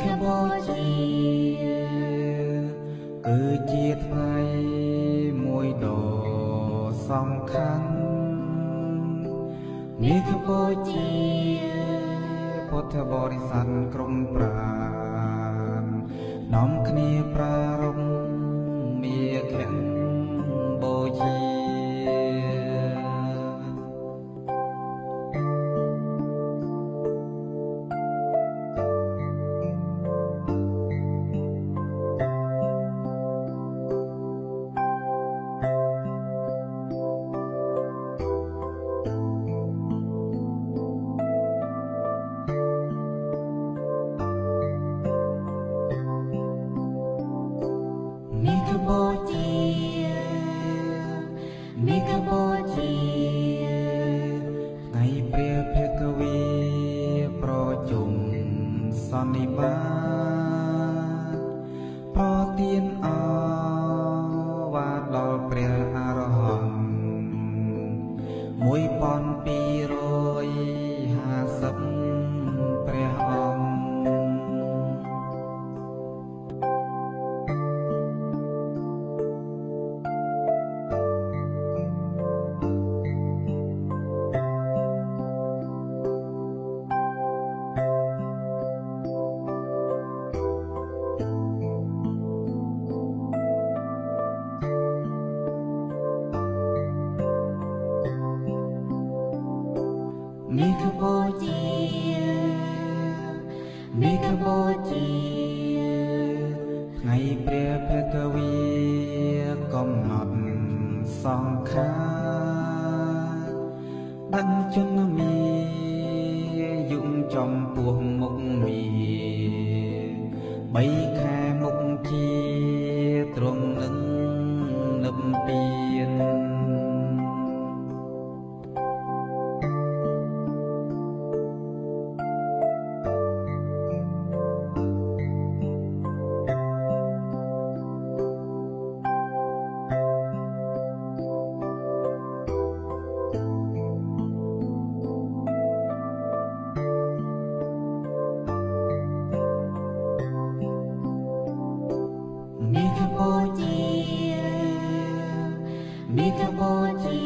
កម្ពុជាគឺជាថ្ងៃមួយដ៏សំខាន់នេះកម្ពុជាពុទ្ធបរិស័ទក្រុមប្រាណនាំគ្នាប្រារព្ធមាឃបូជានេះកម្ពុជានេះកម្ពុជាថ្ងៃព្រះភិក្ខវេប្រជុំសន្និបាតប្រទានឱវាទដល់ព្រះអរហន្ត1250ព្រះអង្គនេះកម្ពុជានេះកម្ពុជាថ្ងៃព្រះភិក្ខវេកំណត់សង្ខារដឹងជនមីយុងចំពោះមុខមី3ខែមុខជាទ្រង់នឹងនឹបពៀននេះកម្ពុជានេះកម្ពុជា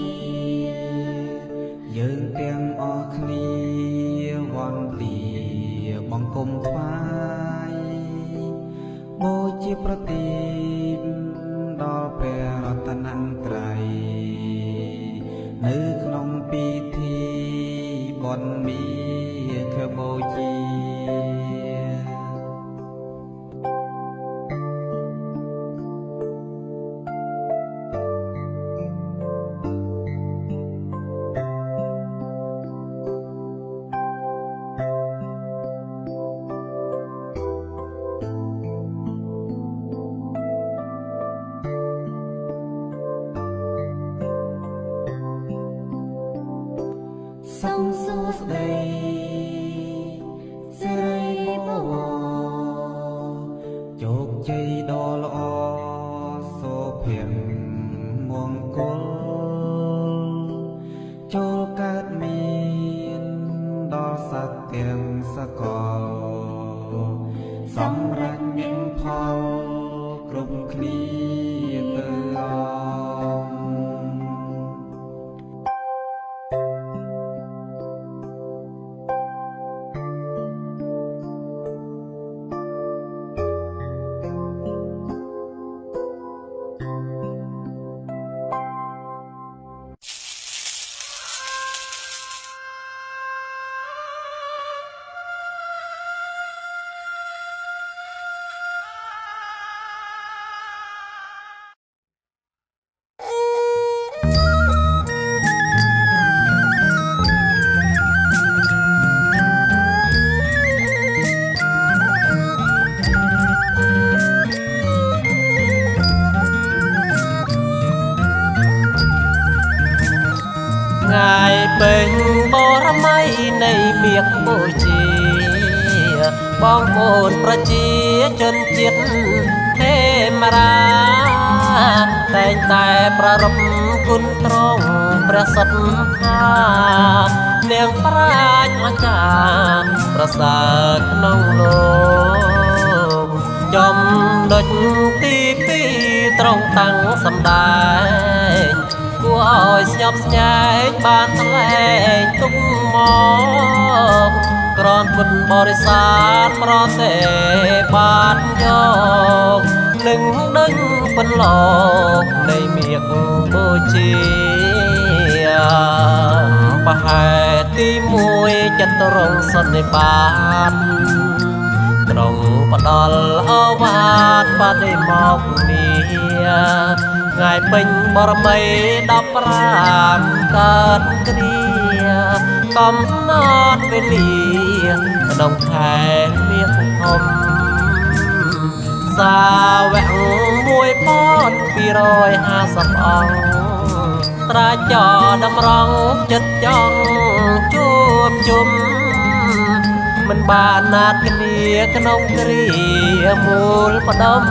យើងទាំងអស់គ្នាវន្ទាបង្គំថ្វាយបូជាប្រទីបដល់ព្រះរតនត្រ័យនៅក្នុងពិធីបុណ្យមាឃបូជាសូមសួស្តីសិរីបវរជោគជ័យដ៏ល្អសុភមង្គលចូលកើតមានដល់សត្វទាំងសកលសម្រាប់មានផលគ្រប់គ្នាទៅអងថ្ងៃពេញបរមីនៃមាឃបូជាបងប្អូនប្រជាជនជាតិទេមរាតែងតែប្រារព្ធគុណត្រង់ព្រះសត្ថានាងប្រាជ្ញអាចារ្យប្រសើរក្នុងលោក ដុចទីពីរត្រង់តាំងសំដែងគួរឲ្យស្ញប់ស្ញែងបានថ្លែងទុកមកក្រនពុទ្ធបរិស័ទប្រទេបានយកនឹងដឹងពន្លកនៃមាឃបូជាបហែទីមួយចិត្តរងសន្និបាតត្រង់ផ្ដល់អវាទបដិមកនីថ្ងៃពេញបរមី15កើតគ្រាកំណត់វេលាក្នុងខែមាឃធំសាវក1250អង្គត្រាចរតម្រង់ចិត្តចង់ជួបជុំមិនបានណាត់គ្នាក្នុងគ្រាមូលផ្ដុំ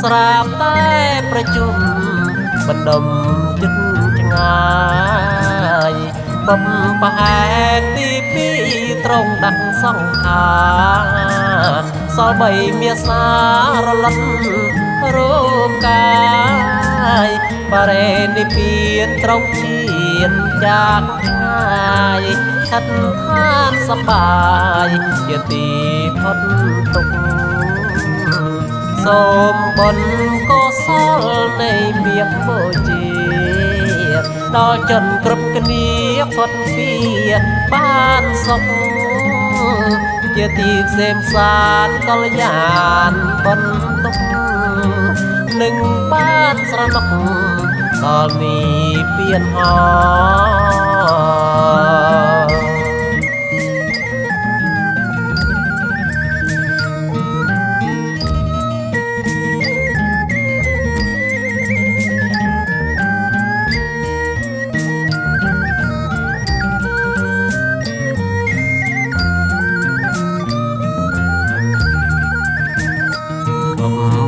ស្រាប់តែប្រជុំបណ្ដុំចិត្តឆ្ងាយបំប្រហែលទីពីរត្រង់ដាក់សង្ខាសល់បីមាសារលត់រូបកាយបរិនិព្វានត្រង់ជាតិจากឆ្ងាយខិតខានសប្បាយជាទីផុតទុក្ខសូមបុណ្យកុសលនៃមាឃបូជាដល់ជនគ្រប់គ្នាផុតពីបានសុខជាទីក្សេមសានកល្យានបុណ្យទុកនឹងបានស្រណុកដល់នេះពៀនហោ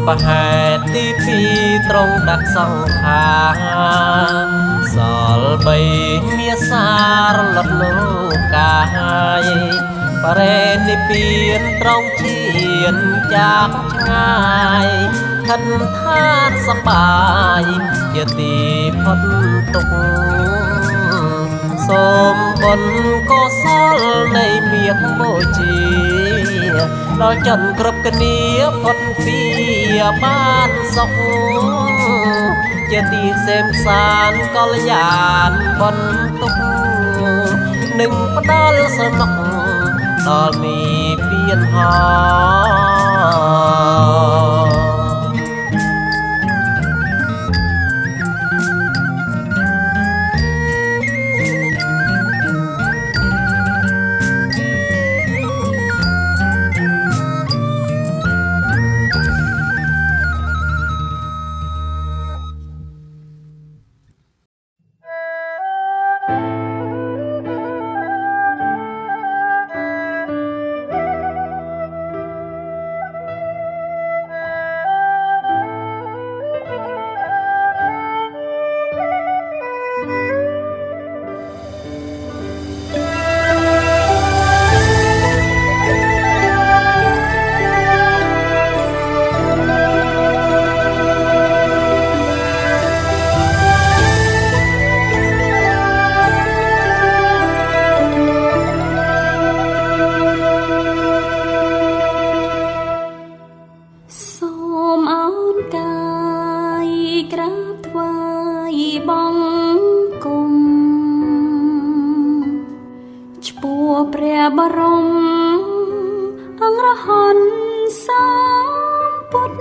ប្រហែលទីពីរត្រង់ដាក់សង្ខាសល់បីមាសារលត់លោកកាយបរិនិព្វានត្រង់ឈានจากឆ្ងាយខិតខានសប្បាយជាទីផុតទុក្ខសូមបុណ្យកុសលនៃមាឃបូជាដល់ជនគ្រប់គ្នាផុតពីបានសុខជាទីក្សេមសានកល្យានបុណ្យទុកនឹងផ្ដល់ស្រណុកដល់នេះពៀនហោព្រះបរមអង្រហន្តសម្ពុទ្ធ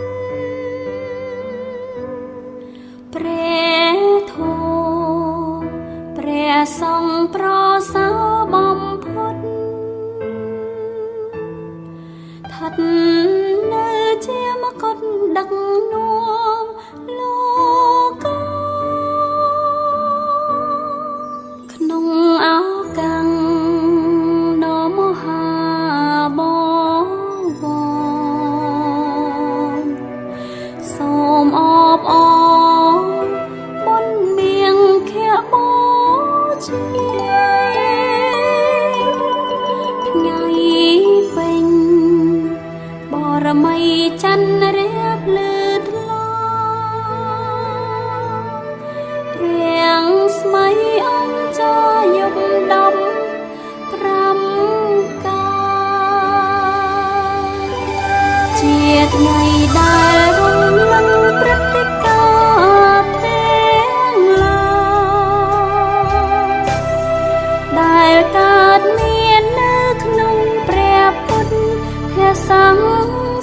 ព្រះធម៌ព្រះសង្ឃប្រសើរបំផុតឋិតនៅជាមកុដដឹកនាំលោកក្នុងឱកាសថ្ងៃពេញបរមីច័ន្ទរា ភ្លឺថ្លារៀងស្មៃអង្គចាយប់ដំ5កាជាថ្ងៃដែលរំលឹងព្រឹត្តិការណ៍ទាំងឡាយដែលកើតមាននៅក្នុងព្រះពុទ្ធភាសា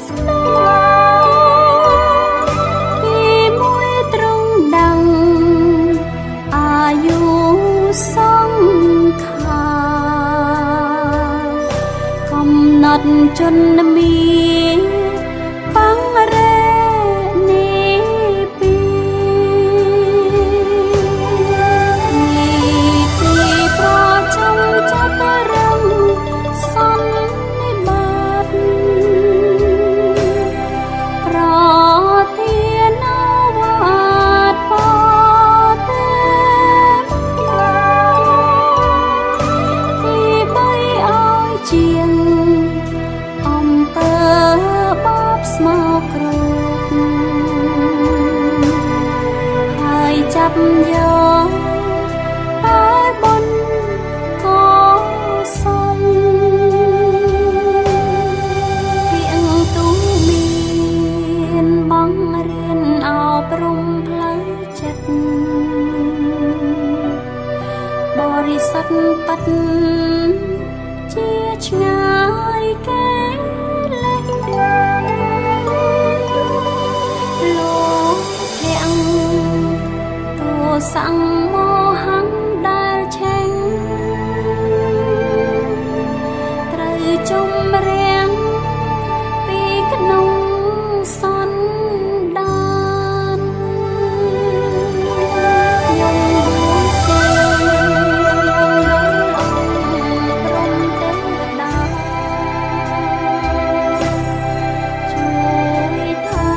ស្នាពីមួយត្រង់ដឹងអាយុសង្ខារកំណត់ជន្មាបង្រេនីពីប្រចាំចតរំសន្និបាតប្រធានាវាតបទេទីបីឲ្យជាងអំពើបាបស្មោកគ្រោកហើយចាប់យកឲ្យបុណ្យកុសលពីអង្គទូមានបង្រៀនអប់រំផ្លូវចិត្តបរិសុទ្ធពិតជាឆ្ងាយគេលេសលោកទាំងទោសង្មោហំដែលឆេងត្រូវជំរាំងពីក្នុងសន្តានយំសេព្រមទេវតាជួយថែ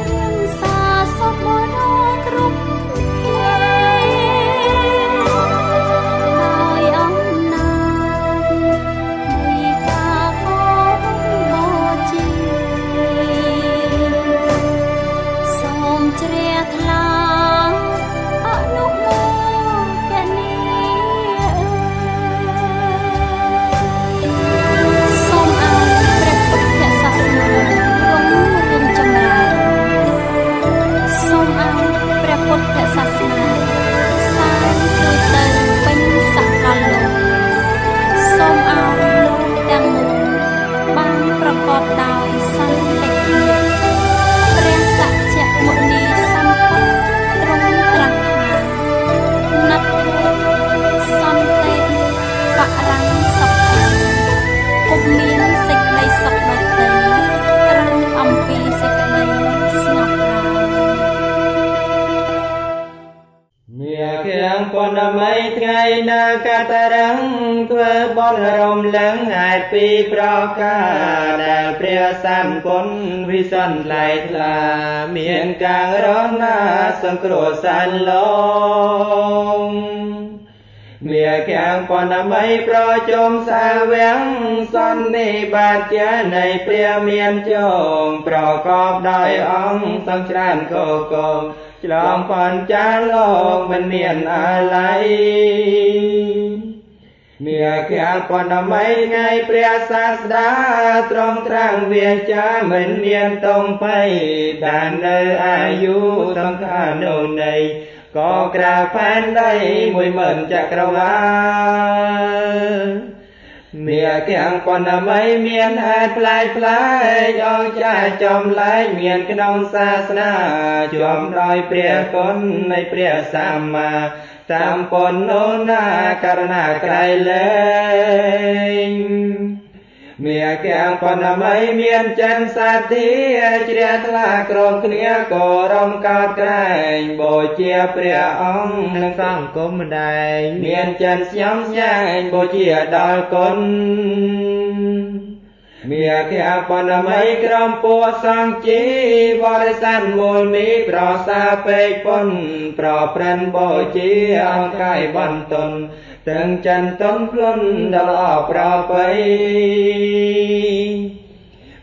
រៀងសាសពរគ្រប់គ្នាដោយអំណាចនៃការគោរពបូជាសូមជ្រះថ្លាអនុមោទនាសូមឲ្យព្រះពុទ្ធសាសនារុងរឿងចម្រើនសូមឲ្យព្រះពុទ្ធសាសនាសានដូចទៅពេញសកលលោកសូមឲ្យលោកទាំងមូលបានប្រកបដោយសន្តិភាពព្រះសច្ចមុនីសម្បត្តិទ្រង់ត្រាស់ថាណដ្ឋេសន្តិបរំសុខពុំមានសេចក្តីសុខដូចទេក្រៅអំពីសេចក្តីស្ងប់ឡើយមាខាងពនមីថ្ងៃនៅកតរੰធ្វើបន់រំលឹងហេតុពីប្រការដែលព្រះសម្ពុនវិសន្លៃថ្លាមានកាងរណាសង្គ្រោះសានឡងមាខាងពនមីប្រជុំសាវាំងសន្និបាតជានៃព្រះមានជងប្រកបដោយអង្គទាំងច្រើនកកងឆ្លងបញ្ចាលោកមិនមានអាល័យមាខាងពនមីថ្ងៃព្រះសាស្តាទ្រង់ត្រាំងវាចាមិនមានតងភ័យដាននៅអាយុទាំងខានុនៃក៏ក្រៅផែនដី10000ចក្រវាលមាខាងពនមីមានហេតុផ្លែកអង្គចាចំលែកមានក្នុងសាសនាជាប់ដោយព្រះគុណនៃព្រះសម្មាសម្ពុទ្ធនោណាករណាក្រៃលែងមាខាងពនមីមានចិនសាទីជ្រះថ្លាក្រុមគ្នាក៏រំកោតក្រែងបូជាព្រះអង្គនិងសង្គមម្ដែងមានចិនស្ញំស្ញែងបូជាដល់គុណមាខាងពនមីក្រុមពួកសង្ឃជីបរិស័ទមូលមីប្រសាពេកពុនប្រព្រឹត្តបូជាអង្គកាយបន្ទន់ទាំងចិនតុនភ្លុនដល់អប្របី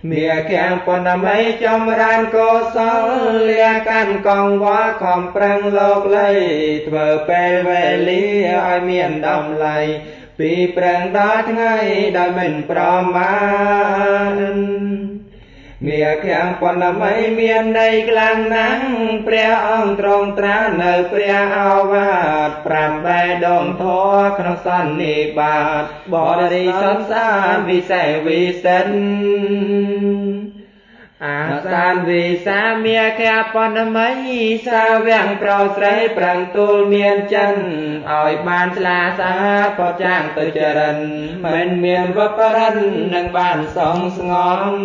Mìa kèm bọn nằm ấy trong ran cô xó lia căn con quá khom prang lộc lây thờ bè về lý oi miền đồng lầy vì prang đó ngay đời mình proman Mìa kèm bọn nằm ấy miền đây glang nắng pre ông trong tra nơi pre ao vạt pram bè đồng thô khăn sân nị bạt bỏ đi xót xa vì sẽ vì sân san vì xa mía khe pon mấy xa vẹn pro sấy prang tul miền chân ỏi ban la xa po trang tự trần mình miền vấp rân nâng bàn sông ngom